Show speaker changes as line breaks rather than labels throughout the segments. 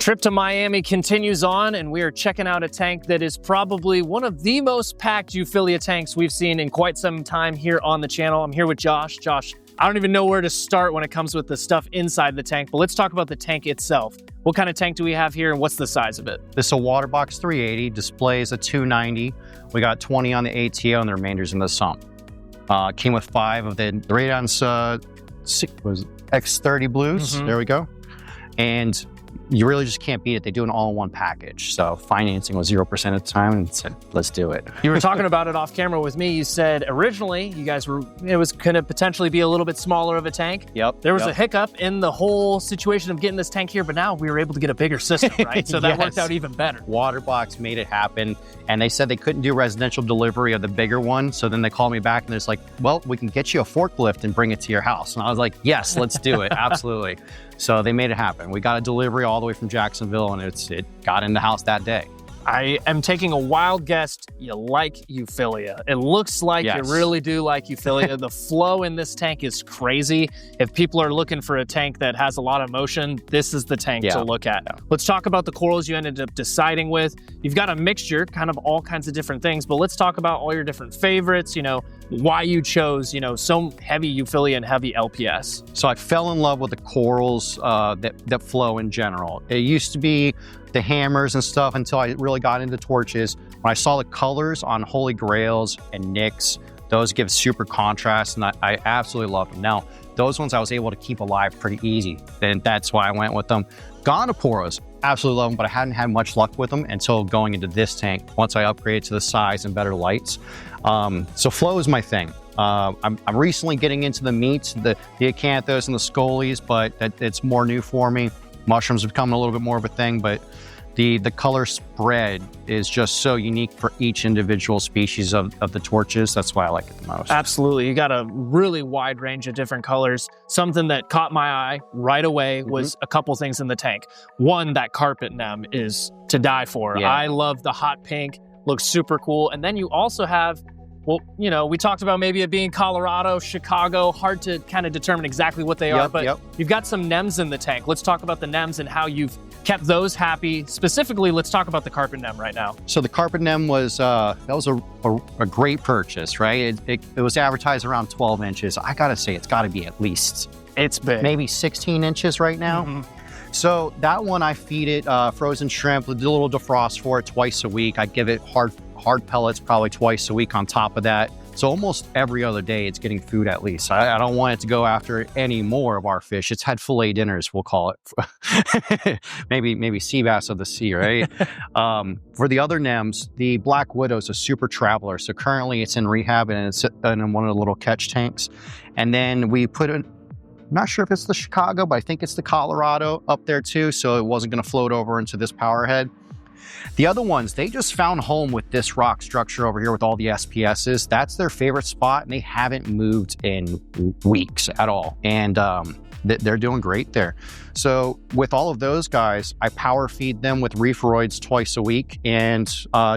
trip to Miami continues on, and we are checking out a tank that is probably one of the most packed Euphilia tanks we've seen in quite some time here on the channel. I'm here with Josh. Josh, I don't even know where to start when it comes with the stuff inside the tank, but let's talk about the tank itself. What kind of tank do we have here, and what's the size of it?
This is a Waterbox 380, displays a 290. We got 20 on the ATO, and the remainder's in the sump. Came with 5 of the Radon's X30 blues. There we go. And you really just can't beat it. They do an all-in-one package. So financing was 0% at the time, and said, let's do it.
You were talking about it off camera with me. You said originally you guys were, it was going to potentially be a little bit smaller of a tank.
Yep.
There was a hiccup in the whole situation of getting this tank here, but now we were able to get a bigger system, right? So that worked out even better.
Waterbox made it happen, and they said they couldn't do residential delivery of the bigger one. So then they called me back, and they're like, well, we can get you a forklift and bring it to your house. And I was like, yes, let's do it. Absolutely. So they made it happen. We got a delivery all the way from Jacksonville, and it got in the house that day.
I am taking a wild guess. You like Euphilia. It looks like you really do like Euphilia. The flow in this tank is crazy. If people are looking for a tank that has a lot of motion, this is the tank to look at. Let's talk about the corals you ended up deciding with. You've got a mixture, kind of all kinds of different things, but let's talk about all your different favorites, you know, why you chose, you know, so heavy Euphilia and heavy LPS.
So I fell in love with the corals that flow in general. It used to be the hammers and stuff until I really got into torches. When I saw the colors on Holy Grails and Nicks, those give super contrast, and I absolutely love them. Now, those ones I was able to keep alive pretty easy, and that's why I went with them. Gonoporos, absolutely love them, but I hadn't had much luck with them until going into this tank, once I upgraded to the size and better lights. So flow is my thing. I'm recently getting into the meats, the acanthos and the scolies, but it's more new for me. Mushrooms have become a little bit more of a thing, but the color spread is just so unique for each individual species of the torches. That's why I like it the most.
Absolutely. You got a really wide range of different colors. Something that caught my eye right away was a couple things in the tank. One, that carpet nem is to die for.
Yeah.
I love the hot pink, looks super cool. And then you also have, well, you know, we talked about maybe it being Colorado, Chicago, hard to kind of determine exactly what they are, but you've got some nems in the tank. Let's talk about the nems and how you've kept those happy. Specifically, let's talk about the carpet nem right now.
So the carpet nem was, that was a great purchase, right? It was advertised around 12 inches. I gotta say, it's gotta be at least,
it's big,
maybe 16 inches right now. So that one, I feed it frozen shrimp, do a little defrost for it twice a week. I give it hard pellets probably twice a week on top of that. So almost every other day it's getting food at least. I don't want it to go after any more of our fish. It's had fillet dinners, we'll call it. maybe sea bass of the sea, right? For the other nems, the Black Widow is a super traveler. So currently it's in rehab and it's in one of the little catch tanks. And then we put it, I'm not sure if it's the Chicago, but I think it's the Colorado up there too. So it wasn't gonna float over into this power head. The other ones, they just found home with this rock structure over here with all the SPSs. That's their favorite spot, and they haven't moved in weeks at all. And they're doing great there. So with all of those guys, I power feed them with Reefroids twice a week and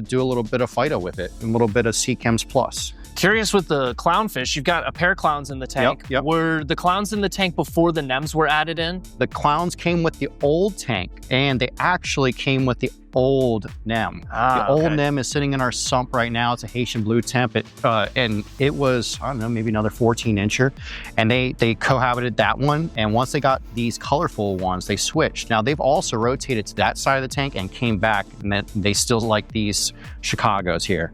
do a little bit of Phyto with it, and a little bit of Sea Chems Plus.
Curious with the clownfish, you've got a pair of clowns in the tank. Were the clowns in the tank before the nems were added in?
The clowns came with the old tank, and they actually came with the old nem. The old nem is sitting in our sump right now. It's a Haitian blue temp, and it was, I don't know, maybe another 14 incher, and they cohabited that one. And once they got these colorful ones, they switched. Now they've also rotated to that side of the tank and came back, and then they still like these Chicagos here.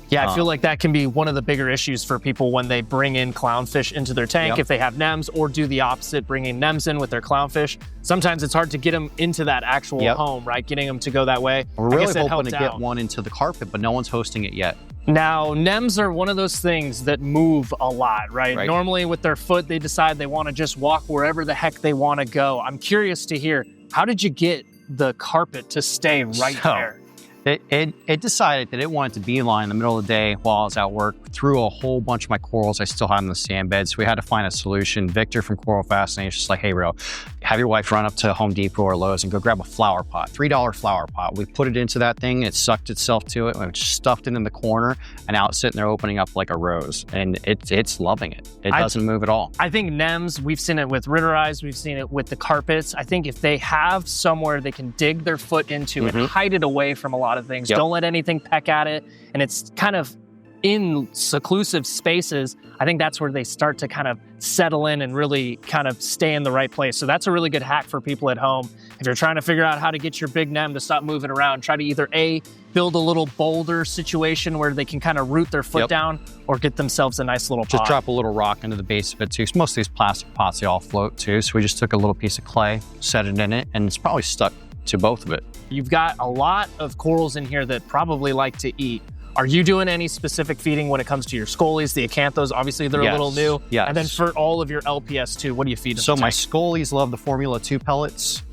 Yeah, I feel like that can be one of the bigger issues for people when they bring in clownfish into their tank. If they have nems, or do the opposite, bringing nems in with their clownfish. Sometimes it's hard to get them into that actual home, right? Getting them to go that way.
We're really hoping to get one into the carpet, but no one's hosting it yet.
Now, nems are one of those things that move a lot, right? Normally with their foot, they decide they want to just walk wherever the heck they want to go. I'm curious to hear, how did you get the carpet to stay right there?
It decided that it wanted to beeline in the middle of the day while I was at work, threw a whole bunch of my corals I still had in the sand bed. So we had to find a solution. Victor from Coral Fascination is like, hey, bro, have your wife run up to Home Depot or Lowe's and go grab a flower pot, $3 flower pot. We put it into that thing, it sucked itself to it, and we just stuffed it in the corner, and now it's sitting there opening up like a rose. And it's loving it. It doesn't move at all.
I think Nems, we've seen it with Ritter Eyes, we've seen it with the carpets. I think if they have somewhere they can dig their foot into and hide it away from a lot of things, don't let anything peck at it, and it's kind of in seclusive spaces, I think that's where they start to kind of settle in and really kind of stay in the right place. So that's a really good hack for people at home. If you're trying to figure out how to get your big Nem to stop moving around, try to either A, build a little boulder situation where they can kind of root their foot down, or get themselves a nice little pot.
Just drop a little rock into the base of it too. Most of these plastic pots, they all float too. So we just took a little piece of clay, set it in it, and it's probably stuck to both of it.
You've got a lot of corals in here that probably like to eat. Are you doing any specific feeding when it comes to your scolies, the acanthos? Obviously, they're a little new.
Yes.
And then for all of your LPS too, what do you feed them?
So my scolies love the Formula 2 pellets.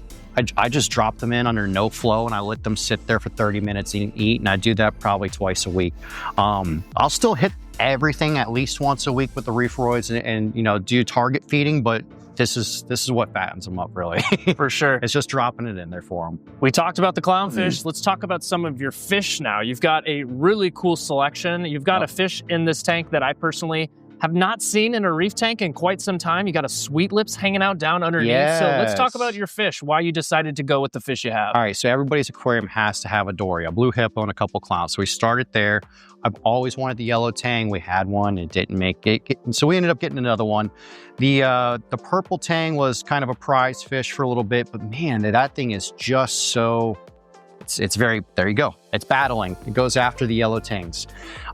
I just drop them in under no flow, and I let them sit there for 30 minutes and eat, and I do that probably twice a week. I'll still hit everything at least once a week with the Reefroids and you know, do target feeding, but this is what fattens them up, really.
For sure.
It's just dropping it in there for them.
We talked about the clownfish. Let's talk about some of your fish now. You've got a really cool selection. You've got a fish in this tank that I personally have not seen in a reef tank in quite some time. You got a sweet lips hanging out down underneath.
Yes.
So let's talk about your fish, why you decided to go with the fish you have.
All right, so everybody's aquarium has to have a dory, a blue hippo, and a couple clowns. So we started there. I've always wanted the yellow tang. We had one, it didn't make it. So we ended up getting another one. The purple tang was kind of a prize fish for a little bit, but man, that thing is just so, it's very, there you go. It's battling. It goes after the yellow tangs.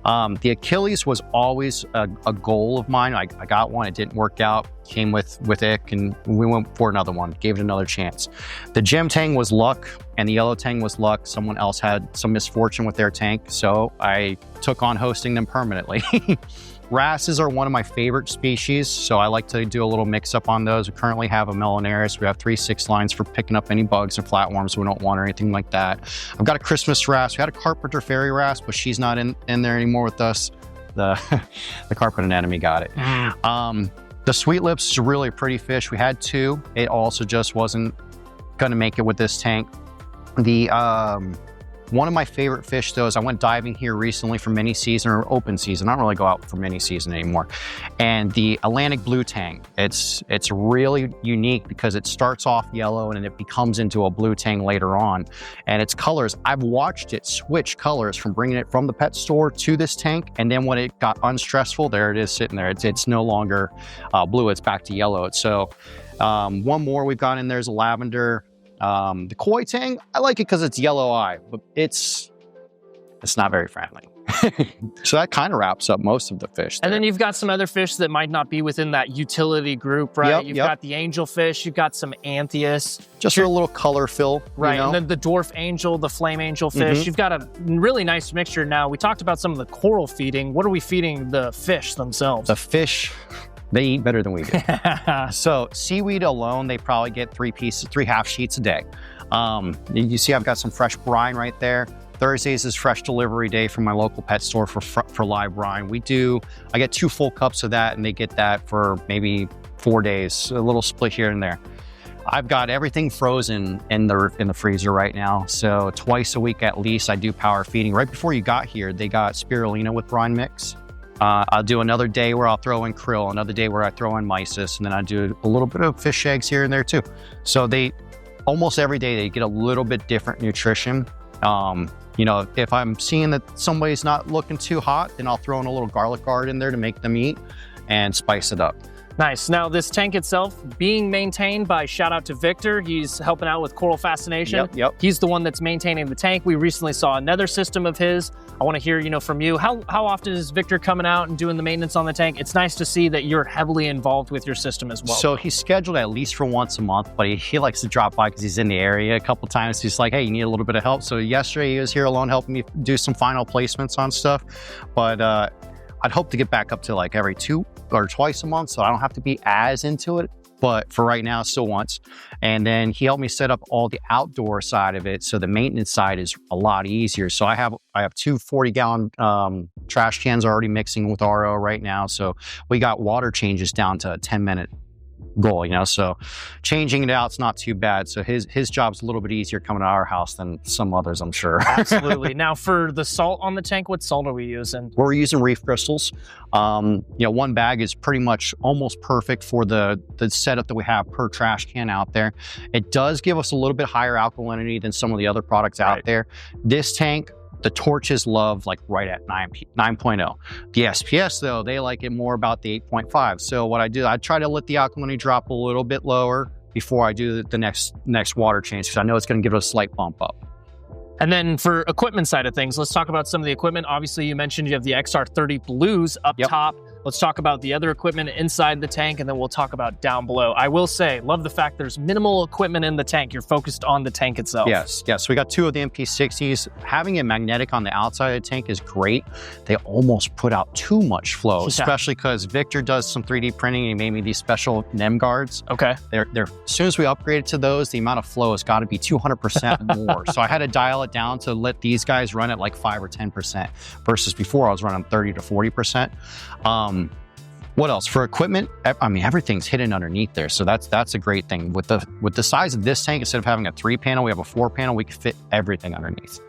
The Achilles was always a goal of mine. I got one, it didn't work out. Came with ick, and we went for another one, gave it another chance. The gem tang was luck, and the yellow tang was luck. Someone else had some misfortune with their tank, so I took on hosting them permanently. Wrasses are one of my favorite species, so I like to do a little mix up on those. We currently have a Melanaris. We have 3 6 lines for picking up any bugs or flatworms we don't want or anything like that. I've got a Christmas wrasse. We had a Carpenter fairy wrasse, but she's not in there anymore with us. The Carpenter anemone got it. The sweet lips is a really pretty fish. We had 2. It also just wasn't gonna make it with this tank. The one of my favorite fish, though, is I went diving here recently for mini season or open season. I don't really go out for mini season anymore. And the Atlantic blue tang, it's really unique because it starts off yellow and it becomes into a blue tang later on. And its colors, I've watched it switch colors from bringing it from the pet store to this tank. And then when it got unstressful, there it is sitting there. It's no longer blue, it's back to yellow. So one more we've got in there is a lavender. The koi tang, I like it because it's yellow eye, but it's not very friendly. So that kind of wraps up most of the fish there.
And then you've got some other fish that might not be within that utility group, right? You've got the angelfish, you've got some anthias.
Just for a little color fill.
Right,
you know?
and then the dwarf angel, the flame angel fish. You've got a really nice mixture now. We talked about some of the coral feeding. What are we feeding the fish themselves?
The fish, they eat better than we do. So seaweed alone, they probably get 3 half sheets a day. You see I've got some fresh brine right there. Thursdays is fresh delivery day from my local pet store for live brine. I get 2 full cups of that, and they get that for maybe 4 days, a little split here and there. I've got everything frozen in the freezer right now. So twice a week at least, I do power feeding. Right before you got here, they got spirulina with brine mix. I'll do another day where I'll throw in krill, another day where I throw in mysis, and then I do a little bit of fish eggs here and there too. So almost every day they get a little bit different nutrition. You know, if I'm seeing that somebody's not looking too hot, then I'll throw in a little garlic guard in there to make them eat and spice it up.
Nice. Now, this tank itself being maintained by, shout out to Victor. He's helping out with Coral Fascination.
Yep.
He's the one that's maintaining the tank. We recently saw another system of his. I want to hear, from you. How often is Victor coming out and doing the maintenance on the tank? It's nice to see that you're heavily involved with your system as well.
So he's scheduled at least for once a month, but he likes to drop by because he's in the area a couple times. He's like, hey, you need a little bit of help. So yesterday he was here alone helping me do some final placements on stuff. But I'd hope to get back up to like every 2 or twice a month, so I don't have to be as into it but for right now, still once. And then he helped me set up all the outdoor side of it. So the maintenance side is a lot easier. So I have 2 40-gallon trash cans already mixing with RO right now. So we got water changes down to a 10-minute goal, you know, so changing it out's not too bad. So his job's a little bit easier coming to our house than some others, I'm sure.
Absolutely. Now for the salt on the tank, what salt are we using?
We're using reef crystals. You know, 1 bag is pretty much almost perfect for the setup that we have per trash can out there. It does give us a little bit higher alkalinity than some of the other products out there. This tank, the torches love like right at 9.0. The SPS though, they like it more about the 8.5. So what I do, I try to let the alkalinity drop a little bit lower before I do the next water change, because I know it's going to give it a slight bump up.
And then for equipment side of things, let's talk about some of the equipment. Obviously, you mentioned you have the XR30 Blues up top. Let's talk about the other equipment inside the tank, and then we'll talk about down below. I will say, love the fact there's minimal equipment in the tank. You're focused on the tank itself.
Yes. We got 2 of the MP60s. Having it magnetic on the outside of the tank is great. They almost put out too much flow, especially because Victor does some 3D printing and he made me these special NEM guards.
Okay.
They're as soon as we upgraded to those, the amount of flow has got to be 200% more. So I had to dial it down to let these guys run at like 5 or 10% versus before I was running 30 to 40%. What else for equipment? I mean, everything's hidden underneath there, so that's a great thing. With the size of this tank, instead of having a 3-panel, we have a 4-panel. We can fit everything underneath.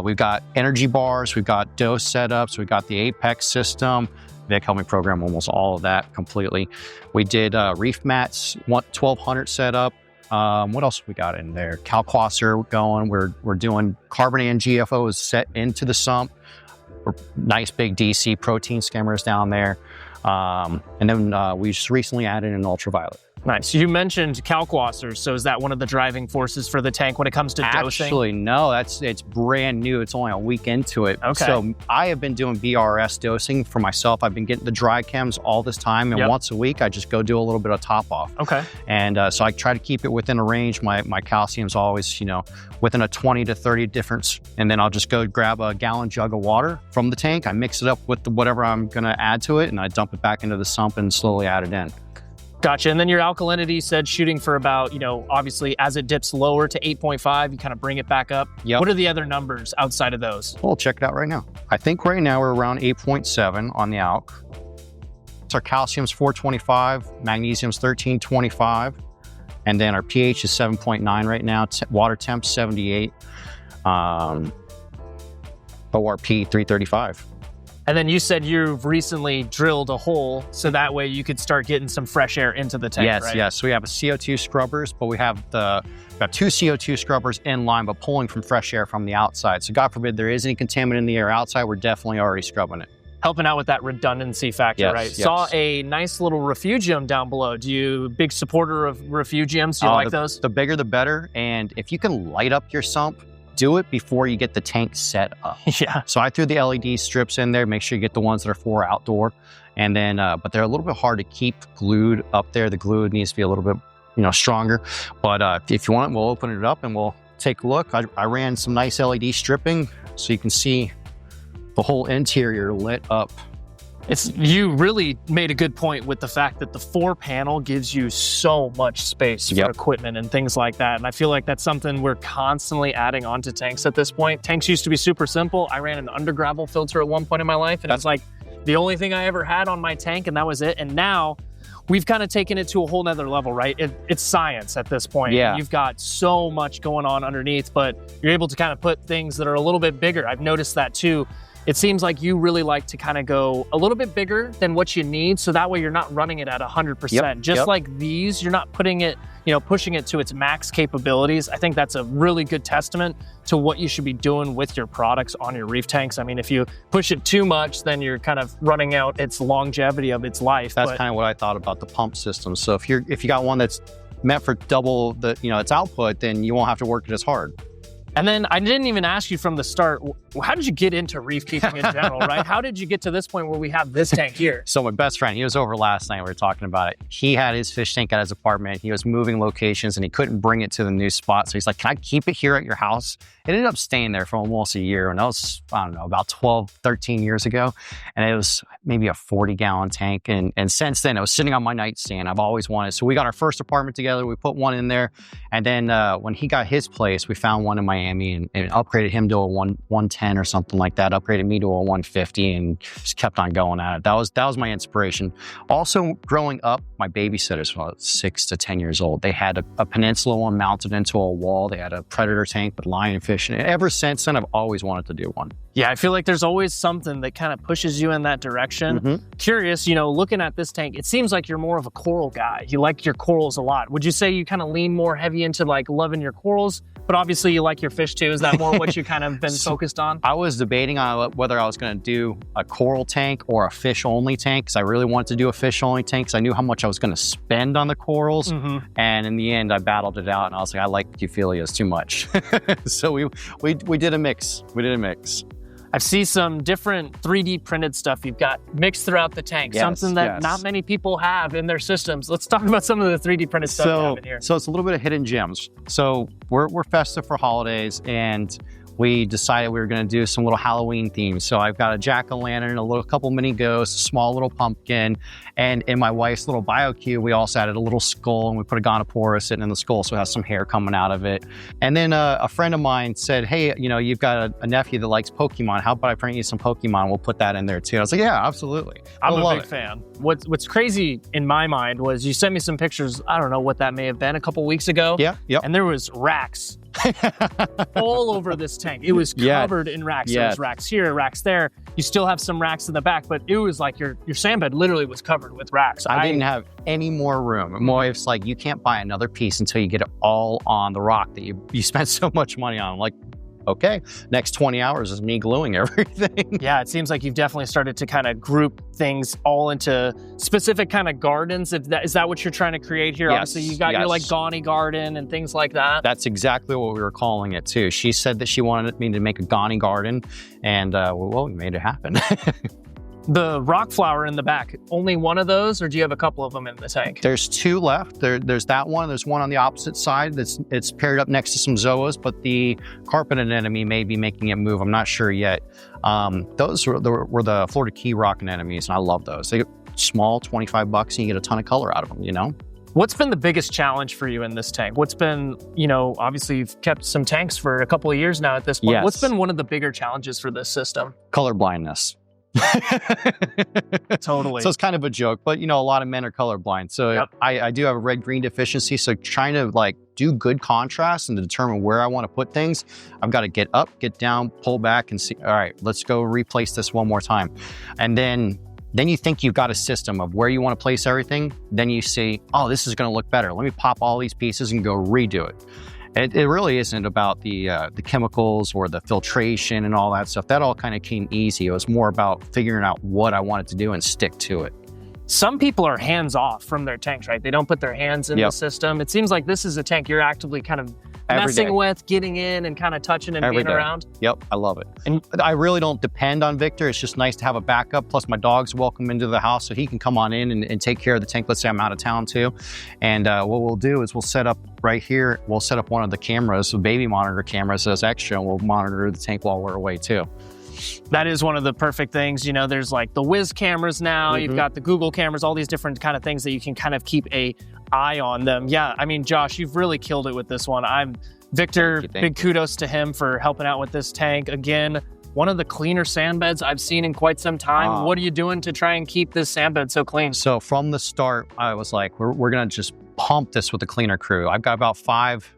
We've got energy bars, we've got dose setups, we've got the Apex system. Vic helped me program almost all of that completely. We did reef mats, 1200 setup. What else we got in there? Calquasser going. We're doing carbonate and GFOs set into the sump. Nice big DC protein skimmers down there. And then we just recently added an ultraviolet.
Nice. You mentioned Calquassers, so is that one of the driving forces for the tank when it comes to dosing?
Actually, no, it's brand new. It's only a week into it.
Okay.
So I have been doing BRS dosing for myself. I've been getting the dry chems all this time, and once a week I just go do a little bit of top off.
Okay.
And so I try to keep it within a range. My calcium's always, you know, within a 20 to 30 difference, and then I'll just go grab a gallon jug of water from the tank. I mix it up with whatever I'm going to add to it, and I dump it back into the sump and slowly add it in.
Gotcha. And then your alkalinity said shooting for about, you know, obviously as it dips lower to 8.5, you kind of bring it back up. What are the other numbers outside of those?
Well, check it out right now. I think right now we're around 8.7 on the alk. So our calcium's 425, magnesium's 1325, and then our pH is 7.9 right now. Water temp 78, ORP 335.
And then you said you've recently drilled a hole so that way you could start getting some fresh air into the tank, right?
Yes. So we have a CO2 scrubbers, but we have 2 CO2 scrubbers in line, but pulling from fresh air from the outside. So God forbid there is any contaminant in the air outside, we're definitely already scrubbing it.
Helping out with that redundancy factor, right?
Yes.
Saw a nice little Refugium down below. Big supporter of Refugiums? Do you like those?
The bigger the better. And if you can light up your sump, do it before you get the tank set up.
Yeah.
So I threw the LED strips in there. Make sure you get the ones that are for outdoor. And then, but they're a little bit hard to keep glued up there. The glue needs to be a little bit, you know, stronger. But if you want, we'll open it up and we'll take a look. I ran some nice LED stripping so you can see the whole interior lit up.
You really made a good point with the fact that the 4-panel gives you so much space for equipment and things like that. And I feel like that's something we're constantly adding onto tanks at this point. Tanks used to be super simple. I ran an under gravel filter at one point in my life, and it's like the only thing I ever had on my tank, and that was it. And now we've kind of taken it to a whole nother level, right? It's science at this point.
Yeah.
You've got so much going on underneath, but you're able to kind of put things that are a little bit bigger. I've noticed that too. It seems like you really like to kind of go a little bit bigger than what you need, so that way you're not running it at 100%. Just like these, you're not putting it, you know, pushing it to its max capabilities. I think that's a really good testament to what you should be doing with your products on your reef tanks. I mean, if you push it too much, then you're kind of running out its longevity of its life.
That's kind of what I thought about the pump system. So if you got one that's meant for double the, you know, its output, then you won't have to work it as hard.
And then I didn't even ask you from the start, how did you get into reef keeping in general, right? How did you get to this point where we have this tank here?
So my best friend, he was over last night, we were talking about it. He had his fish tank at his apartment. He was moving locations and he couldn't bring it to the new spot. So he's like, can I keep it here at your house? ended up staying there for almost a year. And that was, I don't know, about 12, 13 years ago. And it was maybe a 40-gallon tank. And since then, it was sitting on my nightstand. I've always wanted. So we got our first apartment together. We put one in there. And then when he got his place, we found one in Miami and upgraded him to a 110 or something like that. Upgraded me to a 150 and just kept on going at it. That was my inspiration. Also, growing up, my babysitters were 6 to 10 years old. They had a peninsula one mounted into a wall. They had a predator tank with lionfish. And ever since then, I've always wanted to do one.
Yeah, I feel like there's always something that kind of pushes you in that direction. Curious, looking at this tank, it seems like you're more of a coral guy. You like your corals a lot. Would you say you kind of lean more heavy into like loving your corals? But obviously you like your fish too. Is that more what you kind of been focused on?
I was debating on whether I was going to do a coral tank or a fish-only tank, because I really wanted to do a fish-only tank because I knew how much I was going to spend on the corals. And in the end, I battled it out, and I was like, I like euphyllias too much. So we did a mix.
I see some different 3D printed stuff you've got mixed throughout the tank, something that not many people have in their systems. Let's talk about some of the 3D printed stuff you have in here.
So it's a little bit of hidden gems. So we're festive for holidays, and we decided we were going to do some little Halloween themes. So I've got a jack-o'-lantern, a couple mini ghosts, a small little pumpkin, and in my wife's little bio cube, we also added a little skull, and we put a Gonophora sitting in the skull, so it has some hair coming out of it. And then a friend of mine said, hey, you've got a nephew that likes Pokemon. How about I print you some Pokemon? We'll put that in there too. I was like, yeah, absolutely.
I'm a big fan. What's crazy in my mind was you sent me some pictures, I don't know what that may have been, a couple weeks ago.
Yeah.
And there was racks all over this tank. It was covered in racks. There was racks here, racks there. You still have some racks in the back, but it was like your sand bed literally was covered with racks.
I didn't have any more room. My wife's like, you can't buy another piece until you get it all on the rock that you spent so much money on. I'm like, okay, next 20 hours is me gluing everything.
Yeah, it seems like you've definitely started to kind of group things all into specific kind of gardens. Is that what you're trying to create here?
Yes,
Obviously, you got your like Gani garden and things like that.
That's exactly what we were calling it too. She said that she wanted me to make a Gani garden, and well, we made it happen.
The rock flower in the back, only one of those, or do you have a couple of them in the tank?
There's two left. There's that one. There's one on the opposite side it's paired up next to some zoas, but the carpet anemone may be making it move. I'm not sure yet. Those were the Florida key rock anemones, and I love those. They're small, $25, and you get a ton of color out of them,
What's been the biggest challenge for you in this tank? What's been, obviously you've kept some tanks for a couple of years now at this point.
Yes.
What's been one of the bigger challenges for this system?
Color blindness.
Totally.
So it's kind of a joke, but a lot of men are colorblind. So I do have a red-green deficiency. So trying to do good contrast and to determine where I want to put things, I've got to get up, get down, pull back and see, all right, let's go replace this one more time. And then you think you've got a system of where you want to place everything. Then you see, oh, this is going to look better. Let me pop all these pieces and go redo it. It really isn't about the chemicals or the filtration and all that stuff. That all kind of came easy. It was more about figuring out what I wanted to do and stick to it.
Some people are hands off from their tanks, right? They don't put their hands in the system. It seems like this is a tank you're actively kind of messing with, getting in and kind of touching and being around.
Yep, I love it. And I really don't depend on Victor. It's just nice to have a backup. Plus my dog's welcome into the house so he can come on in and take care of the tank. Let's say I'm out of town too. And what we'll do is we'll set up right here, we'll set up one of the cameras, the baby monitor cameras as extra, and we'll monitor the tank while we're away too.
That is one of the perfect things. There's like the Wiz cameras now, you've got the Google cameras, all these different kind of things that you can kind of keep a eye on them. Yeah, I mean, Josh, you've really killed it with this one. Victor, big kudos to him for helping out with this tank. Again, one of the cleaner sand beds I've seen in quite some time. What are you doing to try and keep this sand bed so clean?
So from the start, I was like, we're gonna just pump this with the cleaner crew. I've got about 5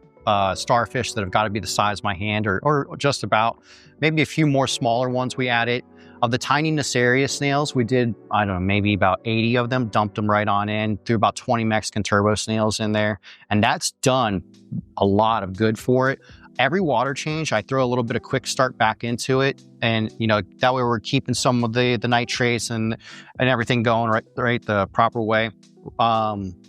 starfish that have got to be the size of my hand or just about. Maybe a few more smaller ones we added. Of the tiny Nassarius snails, we did, I don't know, maybe about 80 of them, dumped them right on in, threw about 20 Mexican turbo snails in there. And that's done a lot of good for it. Every water change, I throw a little bit of quick start back into it. And, that way we're keeping some of the nitrates and everything going right the proper way.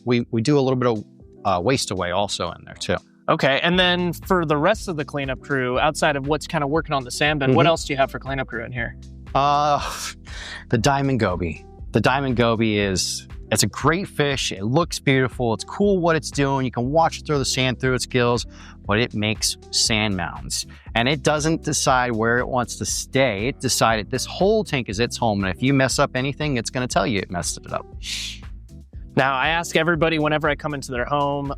We do a little bit of waste away also in there too.
Okay, and then for the rest of the cleanup crew, outside of what's kind of working on the sand bed, what else do you have for cleanup crew in here?
The diamond goby. The diamond goby it's a great fish. It looks beautiful. It's cool what it's doing. You can watch it throw the sand through its gills. but it makes sand mounds. And it doesn't decide where it wants to stay. It decided this whole tank is its home. And if you mess up anything, it's going to tell you it messed it up.
Now, I ask everybody whenever I come into their home,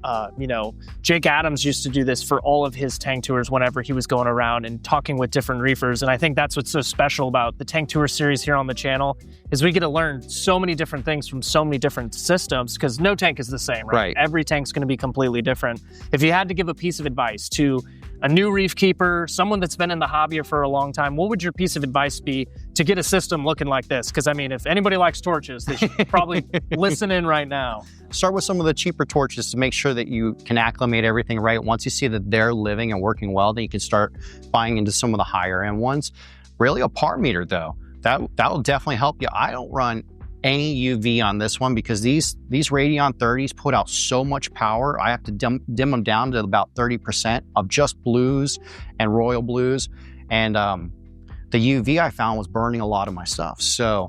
Jake Adams used to do this for all of his tank tours whenever he was going around and talking with different reefers. And I think that's what's so special about the tank tour series here on the channel is we get to learn so many different things from so many different systems because no tank is the same, right? Every tank's going to be completely different. If you had to give a piece of advice to a new reef keeper, someone that's been in the hobby for a long time, what would your piece of advice be to get a system looking like this? Because I mean, if anybody likes torches, they should probably listen in right now.
Start with some of the cheaper torches to make sure that you can acclimate everything right. Once you see that they're living and working well, then you can start buying into some of the higher end ones. Really a par meter though, that'll definitely help you. I don't run any UV on this one because these Radion 30s put out so much power. I have to dim them down to about 30% of just blues and royal blues. And the UV I found was burning a lot of my stuff. So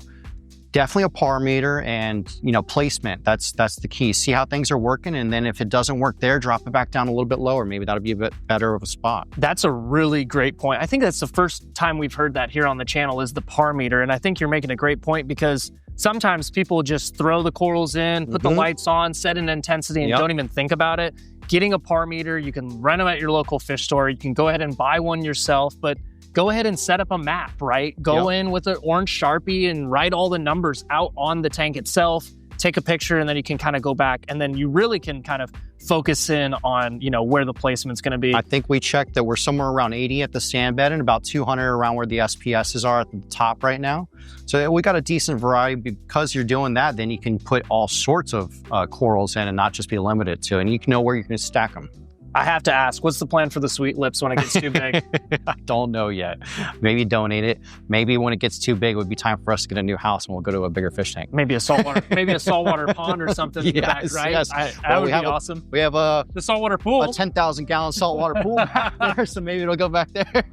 definitely a par meter and, placement. That's the key. See how things are working. And then if it doesn't work there, drop it back down a little bit lower. Maybe that'll be a bit better of a spot. That's
a really great point. I think that's the first time we've heard that here on the channel is the par meter. And I think you're making a great point because sometimes people just throw the corals in, put the lights on, set an intensity, and don't even think about it. Getting a par meter, you can rent them at your local fish store. You can go ahead and buy one yourself, but go ahead and set up a map, right? Go in with an orange Sharpie and write all the numbers out on the tank itself, take a picture, and then you can kind of go back, and then you really can kind of focus in on, where the placement's going to be.
I think we checked that we're somewhere around 80 at the sand bed and about 200 around where the SPSs are at the top right now. So we got a decent variety. Because you're doing that, then you can put all sorts of corals in and not just be limited to, and you can know where you're going to stack them.
I have to ask, what's the plan for the sweet lips when it gets too big?
I don't know yet. Maybe donate it. Maybe when it gets too big, it would be time for us to get a new house and we'll go to a bigger fish tank.
Maybe a saltwater pond or something.
Yes,
back, right?
Yes.
That would be awesome.
We have
the saltwater pool.
A 10,000 gallon saltwater pool back there, so maybe it'll go back there.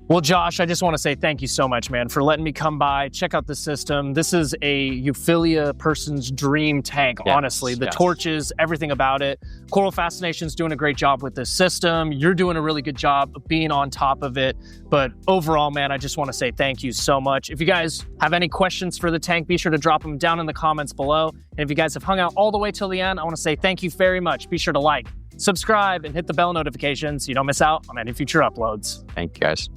Well, Josh, I just want to say thank you so much, man, for letting me come by, check out the system. This is a Euphilia person's dream tank, honestly. The torches, everything about it. Coral Fascination's doing a great job with this system. You're doing a really good job of being on top of it. But overall, man, I just want to say thank you so much. If you guys have any questions for the tank, be sure to drop them down in the comments below. And if you guys have hung out all the way till the end, I want to say thank you very much. Be sure to like, subscribe, and hit the bell notifications so you don't miss out on any future uploads.
Thank you, guys.